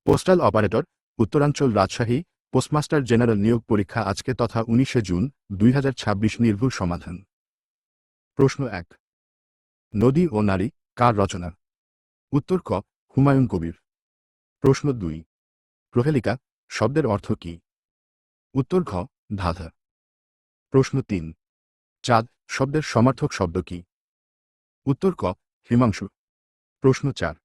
Postal operator, উত্তরাঞ্চল Rajshahi. Postmaster general নিয়োগ পরীক্ষা আজকে তথা 19 জুন 2026। নির্ভুল সমাধান। প্রশ্ন 1। নদী ও নারী কার রচনা? উত্তর ক, হুমায়ুন কবির। প্রশ্ন 2। প্রহেলিকা শব্দের অর্থ কী? উত্তর ঘ, ধাঁধা। প্রশ্ন 3। চাঁদ শব্দের সমার্থক শব্দ কী? উত্তর ক, হিমাংশু। প্রশ্ন 4।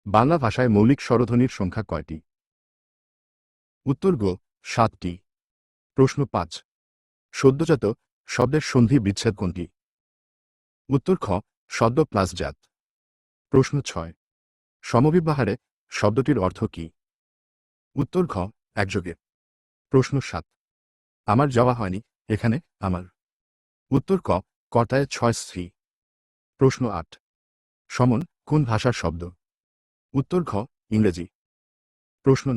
বাংলা ভাষায় মৌলিক স্বরধ্বনির সংখ্যা কয়টি? উত্তর গ, 7টি। প্রশ্ন 5। সদ্যজাত শব্দের সন্ধি বিচ্ছেদ কোনটি? উত্তর খ, সদ্য প্লাস জাত। প্রশ্ন 6। সমবিব্যাহারে শব্দটির অর্থ কী? উত্তর ঘ, একযোগে। প্রশ্ন 7। আমার যাওয়া হয়নি এখানে আমার। উত্তর ক, কর্তায় 6 স্ত্রী। প্রশ্ন 8। সমন কোন ভাষার শব্দ? উত্তর ঘ, ইংরেজি। প্রশ্ন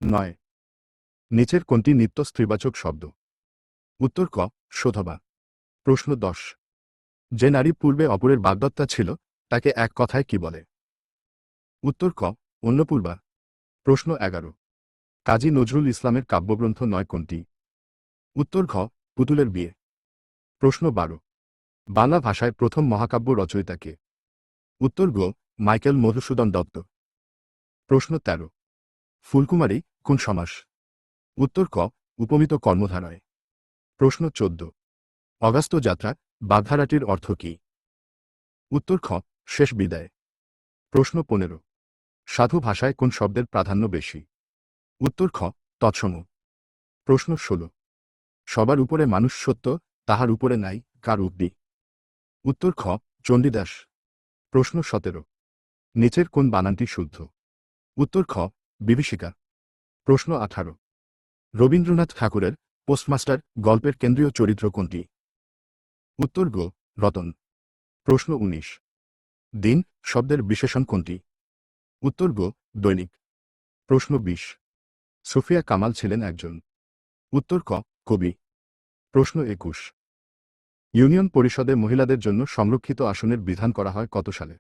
9। নিচের কোনটি নিত্য স্ত্রীবাচক শব্দ? উত্তর ক, শোধবা। প্রশ্ন 10। যে নারী পূর্বে অপরের বাগদত্তা ছিল তাকে এক কথায় কি বলে? উত্তর ক, অন্নপূর্বা। প্রশ্ন 11। কাজী নজরুল ইসলামের কাব্যগ্রন্থ 9 কোনটি? উত্তর ঘ, পুতুলের বিয়ে। প্রশ্ন 12। বাংলা ভাষায় প্রথম মহাকাব্য রচয়িতা কে? উত্তর গ, মাইকেল মধুসূদন দত্ত। প্রশ্ন 13। ফুলকুমারী কোন সমাস? উত্তর ক, উপমিত কর্মধারয়। প্রশ্ন 14। অগাস্ত যাত্রা বাগধারাটির অর্থ কী? উত্তর খ, শেষ বিদায়। প্রশ্ন 15। সাধু ভাষায় কোন শব্দের প্রাধান্য বেশি? উত্তর খ, তৎসম। প্রশ্ন 16। সবার উপরে মানুষ সত্য, তাহার উপরে নাই কার উক্তি? উত্তর খ, চণ্ডীদাস। প্রশ্ন 17। নিচের কোন বানানটি শুদ্ধ? উত্তর খ, বিভীষিকা। প্রশ্ন 18। রবীন্দ্রনাথ ঠাকুরের পোস্টমাস্টার গল্পের কেন্দ্রীয় চরিত্র কোনটি? উত্তর গ, রতন। প্রশ্ন 19। দিন শব্দের বিশেষণ কোনটি? উত্তর গ, দৈনিক। প্রশ্ন 20। সুফিয়া কামাল ছিলেন একজন। উত্তর ক, কবি। প্রশ্ন 21। ইউনিয়ন পরিষদে মহিলাদের জন্য সংরক্ষিত আসনের বিধান করা হয় কত সালে?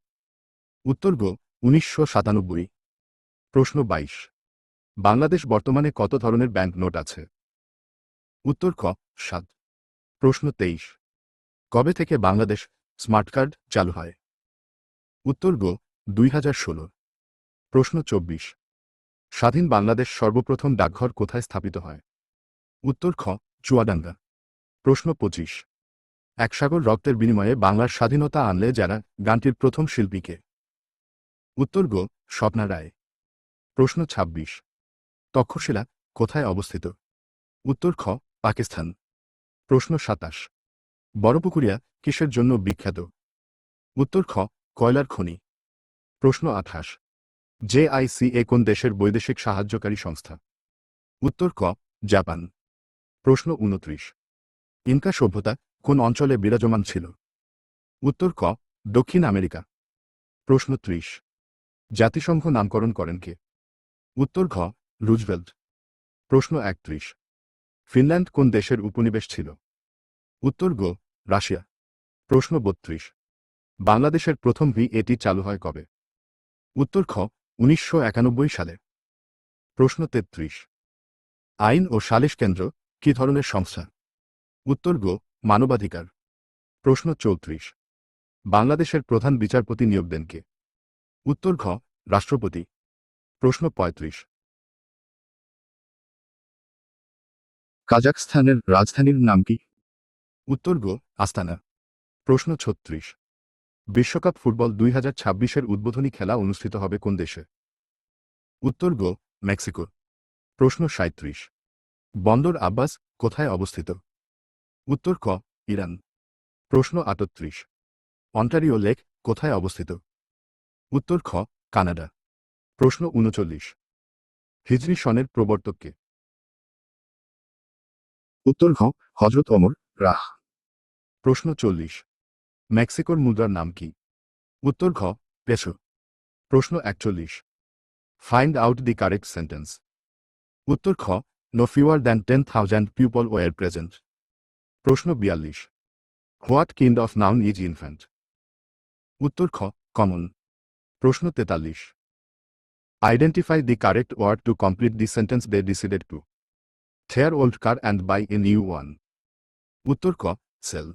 উত্তর গ, 1997। প্রশ্ন 22। বাংলাদেশ বর্তমানে কত ধরনের ব্যাংক নোট আছে? উত্তর ক, 7। প্রশ্ন 23। কবে থেকে বাংলাদেশ স্মার্ট কার্ড চালু হয়? উত্তর গ, 2016। প্রশ্ন 24। স্বাধীন বাংলাদেশ সর্বপ্রথম ডাকঘর কোথায় স্থাপিত হয়? উত্তর খ, চুয়াডাঙ্গা। প্রশ্ন 25। এক সাগর রক্তের বিনিময়ে বাংলার স্বাধীনতা আনলে যারা গানটির প্রথম শিল্পীকে? উত্তর গ, স্বপ্না রায়। প্রশ্ন 26। তক্ষশিলা কোথায় অবস্থিত? উত্তর খ, পাকিস্তান। প্রশ্ন 27। বড়পুকুরিয়া কিসের জন্য বিখ্যাত? উত্তর খ, কয়লার খনি। প্রশ্ন 28। JICA কোন দেশের বৈদেশিক সাহায্যকারী সংস্থা? উত্তর ক, জাপান। প্রশ্ন 29। ইনকা সভ্যতা কোন অঞ্চলে বিরাজমান ছিল? উত্তর ক, দক্ষিণ আমেরিকা। প্রশ্ন 30। জাতিসংঘ নামকরণ করেন কে? উত্তর ঘ, রুজভেল্ট। প্রশ্ন 31। ফিনল্যান্ড কোন দেশের উপনিবেশ ছিল? উত্তর গ, রাশিয়া। প্রশ্ন 32। বাংলাদেশের প্রথম VAT চালু হয় কবে? উত্তর খ, 1991 সালে। প্রশ্ন 33। আইন ও সালিশ কেন্দ্র কি ধরনের সংস্থা? উত্তর গ, মানবাধিকার। প্রশ্ন 34। বাংলাদেশের প্রধান বিচারপতি নিয়োগ দেন কে? উত্তর ঘ, রাষ্ট্রপতি। প্রশ্ন 35। কাজাখস্তানের রাজধানীর নাম কি? উত্তর গ, আস্তানা। প্রশ্ন 36। বিশ্বকাপ ফুটবল 2026-এর উদ্বোধনী খেলা অনুষ্ঠিত হবে কোন দেশে? উত্তর গ, মেক্সিকো। প্রশ্ন 37। বন্দর আব্বাস কোথায় অবস্থিত? উত্তর ক, ইরান। প্রশ্ন 38। অন্টারিও লেক কোথায় অবস্থিত? উত্তর খ, কানাডা। প্রশ্ন 39। হিজরি সনের প্রবর্তক কে? উত্তর ঘ, হযরত ওমর রাহ। প্রশ্ন 40। মেক্সিকোর মুদ্রার নাম কি? উত্তর ঘ, পেসো। প্রশ্ন 41। Find out the correct sentence. উত্তর খ, no fewer than 10,000 people were present. প্রশ্ন 42। What kind of noun is infant? উত্তর খ কমন। প্রশ্ন 43। Identify the correct word to complete the sentence they decided to tear old car and buy a new one. উত্তর ক cell.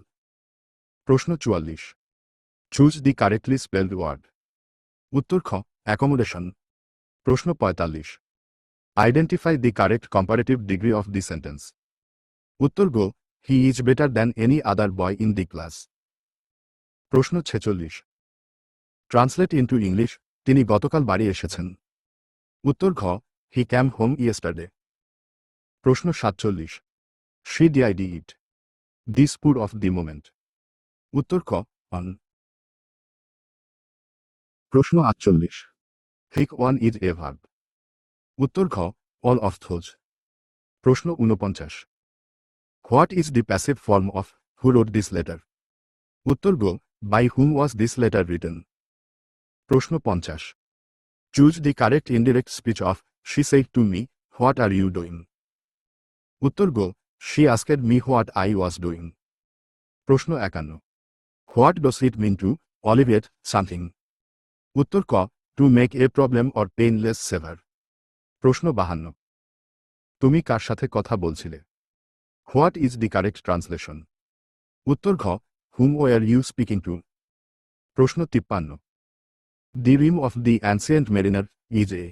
প্রশ্ন 44। Choose the correctly spelled word. উত্তর খ accommodation. প্রশ্ন 45। Identify the correct comparative degree of the sentence. উত্তর গো he is better than any other boy in the class. প্রশ্ন 46। Translate into English, তিনি গতকাল বাড়ি এসেছেন। উত্তর ঘ হি ক্যাম হোম ইয়েস্টারডে। প্রশ্ন 47। She did it the spur of the moment. উত্তর ক অন। প্রশ্ন 48। Which one is a verb. উত্তর ঘ অল অফ থোজ। প্রশ্ন 49। What is the passive form of who wrote this letter. উত্তর গো by whom was this letter written. প্রশ্ন 50। Choose the correct indirect speech of she said to me what are you doing. উত্তর গো she asked me what I was doing. প্রশ্ন 51। What does it mean to alleviate something. উত্তর ক to make a problem or pain less severe. প্রশ্ন 52। তুমি কার সাথে কথা বলছিলে। What is the correct translation. উত্তর ঘ whom were you speaking to. প্রশ্ন 53। The rime of the ancient mariner is a.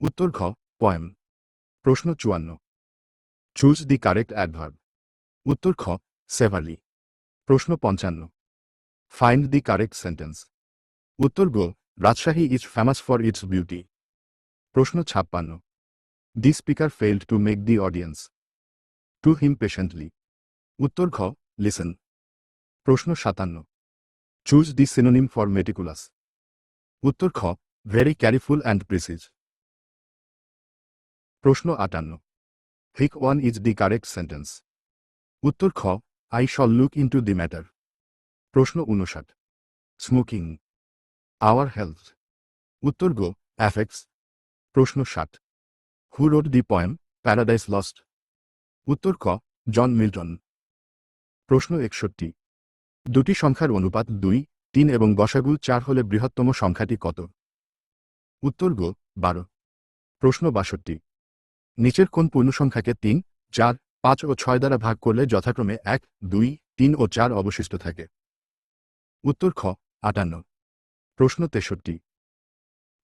উত্তর ঘ পয়েম। প্রশ্ন 54। Choose the correct adverb. উত্তর খ সেভারলি। প্রশ্ন 55। Find the correct sentence. উত্তর গো Rajshahi is famous for its beauty. প্রশ্ন 56। The speaker failed to make the audience to him patiently. উত্তর ঘ লিসেন। প্রশ্ন 57। Choose the synonym for meticulous. উত্তর খ ভেরি ক্যারিফুল অ্যান্ড প্রিসিজ। প্রশ্ন 58। Which one is the correct sentence. উত্তর খ I shall look into the matter. প্রশ্ন 59। Smoking our health. উত্তর গো অ্যাফেক্টস। প্রশ্ন 60। Who wrote the poem paradise lost. উত্তর ক জন মিল্টন। প্রশ্ন 61। দুটি সংখ্যার অনুপাত 2, 3 এবং গসাগু 4 হলে বৃহত্তম সংখ্যাটি কত। উত্তর গো 12। প্রশ্ন 62। নিচের কোন পূর্ণসংখ্যাকে 3, 4, 5 ও 6 দ্বারা ভাগ করলে যথাক্রমে 1, 2, 3 ও 4 অবশিষ্ট থাকে। উত্তর খ 58। প্রশ্ন 63।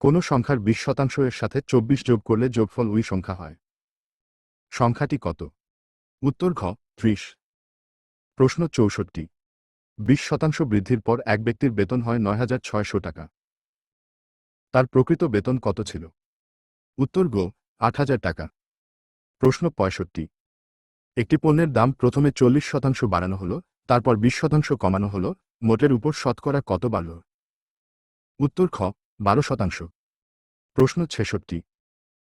কোন সংখ্যার 20% এর সাথে 24 যোগ করলে যোগফল ওই সংখ্যা হয়। সংখ্যাটি কত। উত্তর ঘ 30। প্রশ্ন 64। 20% বৃদ্ধির পর এক ব্যক্তির বেতন হয় 9,600 টাকা। তার প্রকৃত বেতন কত ছিল। উত্তর গো 8,000 টাকা। প্রশ্ন 65। একটি পণ্যের দাম প্রথমে 40% বাড়ানো হলো, তারপর 20% কমানো হলো, মোটের উপর শতকরা কত বাড়ল। উত্তর খ 12%। প্রশ্ন 66।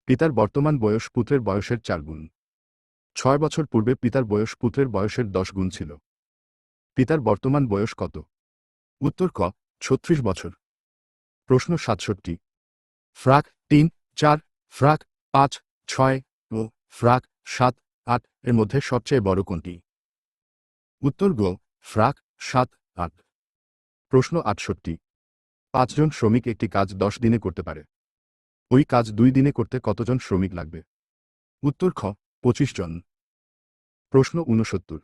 পিতার বর্তমান বয়স পুত্রের বয়সের 4 গুণ। 6 বছর পূর্বে পিতার বয়স পুত্রের বয়সের 10 গুণ ছিল। পিতার বর্তমান বয়স কত। উত্তর ক 36 বছর। প্রশ্ন 67। ফ্রাক 3, 4, ফ্রাক 5, 6 ও ফ্রাক 7, 8 এর মধ্যে সবচেয়ে বড় কোনটি। উত্তর গো ফ্রাক 7, 8। প্রশ্ন 68। 5 জন শ্রমিক একটি কাজ 10 দিনে করতে পারে। ওই কাজ 2 দিনে করতে কতজন শ্রমিক লাগবে। উত্তর খ 25 জন। প্রশ্ন 69।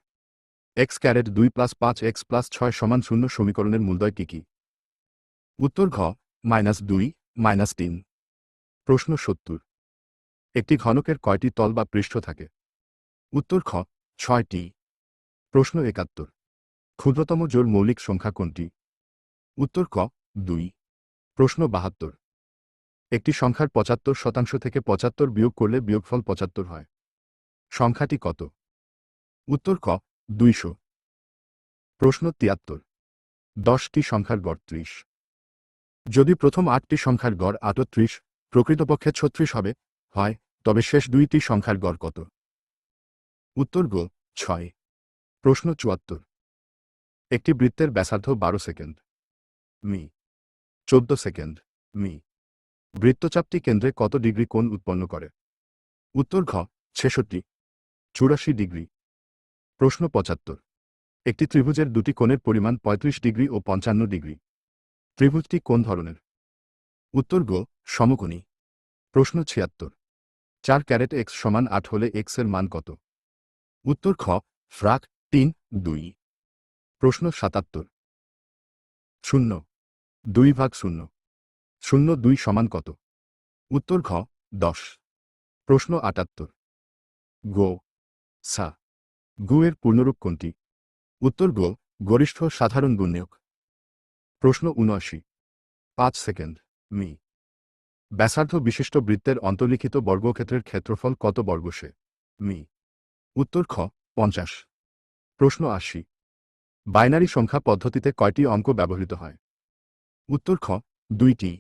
x²2 + 5x + 6 = 0 সমীকরণের মূলদ্বয় কি কি। উত্তর ঘ -2, -3। প্রশ্ন 70। একটি ঘনকের কয়টি তল বা পৃষ্ঠ থাকে। উত্তর খ 6টি। প্রশ্ন 71। ক্ষুদ্রতম জোড় মৌলিক সংখ্যা কোনটি। উত্তর ক 2। প্রশ্ন 72। একটি সংখ্যার 75% থেকে 75 বিয়োগ করলে বিয়োগফল 75 হয়। সংখ্যাটি কত। উত্তর ক 200। প্রশ্ন 73। 10টি সংখ্যার গড় 30। যদি প্রথম 8টি সংখ্যার গড় 38, প্রকৃতপক্ষে 36 হয়, তবে শেষ 2টি সংখ্যার গড় কত। উত্তর গো 6। প্রশ্ন 74। একটি বৃত্তের ব্যাসার্ধ 12 সেকেন্ড মি। 14 সেকেন্ড মি। বৃত্তচাপটি কেন্দ্রে কত ডিগ্রি কোণ উৎপন্ন করে। উত্তর ঘ 66, 84 ডিগ্রি। প্রশ্ন 75। একটি ত্রিভুজের দুটি কোণের পরিমাণ ৩৫ ডিগ্রি ও ৫৫ ডিগ্রি। ত্রিভুজটি কোন ধরনের? উত্তর গ, সমকোণী। প্রশ্ন ৭৬। ৪ ক্যারেট x সমান ৮ হলে x এর মান কত? উত্তর খ, ফ্রাক ৩, ২। প্রশ্ন ৭৭। ০, ২ ভাগ ০, ০,২ সমান কত? উত্তর ঘ, ১০। প্রশ্ন ৭৮। গো, সা, গু এর পূর্ণরূপ কোনটি? উত্তর গ, গরিষ্ঠ সাধারণ গুণনীয়ক। প্রশ্ন ৭৯। ৫ সেকেন্ড, মি। ব্যাসার্ধ বিশিষ্ট বৃত্তের অন্তর্লিখিত বর্গক্ষেত্রের ক্ষেত্রফল কত বর্গসে? মি। উত্তর খ, ৫০। প্রশ্ন ৮০। বাইনারি সংখ্যা পদ্ধতিতে কয়টি অঙ্ক ব্যবহৃত হয়? উত্তর খ, ২টি।